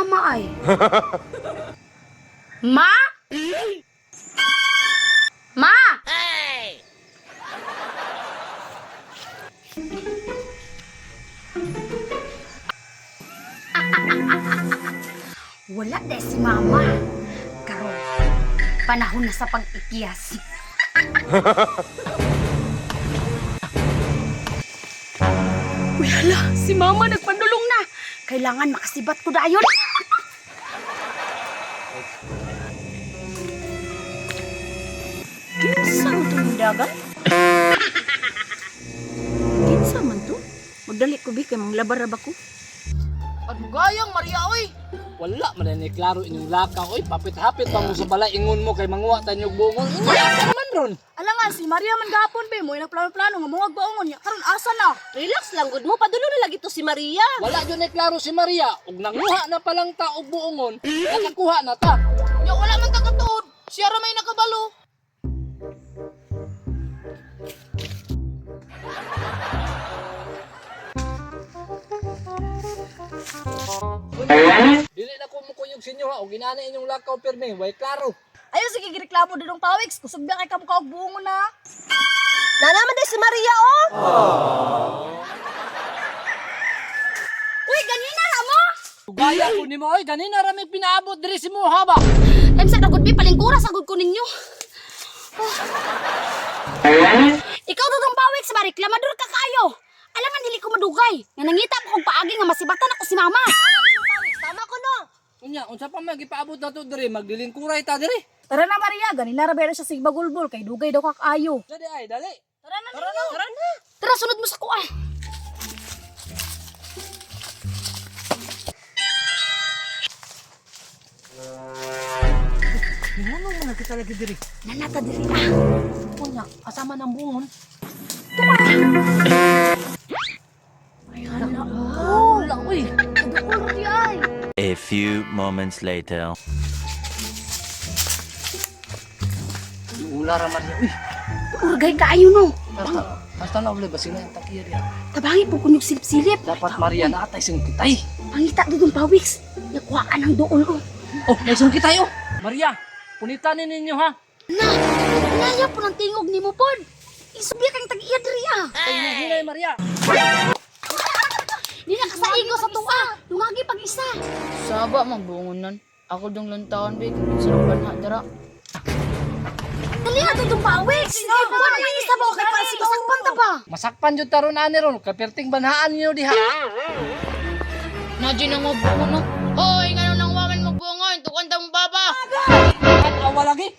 mama ay. Ma? Ma? Wala dahil si mama. Karo, panahon na sa pag-ikyas. Uy, hala, si mama nagpandulong na. Kailangan makasibat ko dayon. Kinsa man ito yung dagan? Kinsa man to? Magdali ko, Bi, kay manglabarab ako. Ano gayang, Maria, oy? Wala man ni klaro inyong lakaw. Oy, papit-hapit pa mo sa balay ingon mo kay manguwa tayo bungon. Wala ka naman ron. Ala nga, si Maria man gapon, be. Mo nagplano-plano nga muwag baongon niya. Karon asa na? Relax lang, good mo. Padulo na lagi to si Maria. Wala yun ni klaro si Maria. Ug nanguha na palang ta og buongon. Nakakuha na ta. Ya, wala man takatuod. Siya ra may nakabalo. Dili na ko mo kuyog sinyo ha. Og ginana inyong lakaw perme. Way klaro. Ayaw, sige, gireklamo dudong pawiks. Kusog biya kay kamukha og buongon na. Nanaman din si Maria, oh. Uy, ganina na mo! Gaya ko ni mo. Oy, ganina ra may pinaabot diri si Moha ba? Sa nagod, Bi, palingkura sa gud ko ninyo. Ikaw dudong pawik sa reklamador ka kayo. Alangan dili ko madugay. Nga nangita ko kung paagi nga masibatan ako si mama. Tama ko, no? Unya, unsa pa man gipaabot na to diri? Magdilingkuray ta diri. Tara na, Maria. Ganina ra bera siya sa Bagulbol. Kay dugay daw kakayo. Dali ay, dali. Tara na, Tara na. Tara, sunod mo sa kuan. Ano man na kita lagi diri? Nanata diri na. Unya, kasama ng bungon. Oh, uy. Dukol di ay. A few moments later. Ula ra man niya. Uy, Urgay kaayo no. hasta na uli ba sila yung takiya diya? Tabangi po kunyog silip-silip. Dapat Maria na atay sing kitay. Pangita dudong pawiks. Nakuhaan ang dool ko. Oh, nagsung kitay oh. Maria, punitanin ninyo ha. Na, naya po ng tingog ni mo pod. Isubya kang tag-iya diri ah. Ay, nahinay Maria. Di na kasaigo sa tuwa. Lungagi pag isa. Saba magbungonan. Ako dong lantawan be kung sa banha dara. Dali na dudong pawiks. Wala na isa ba kay para si masakpan ta pa. Masakpan jud taron ani ron, kaperting banhaan niyo diha. Nadyo nang magbungon no. Hoy, ngano nang waman magbungon? Tukan tang baba. At awa lagi.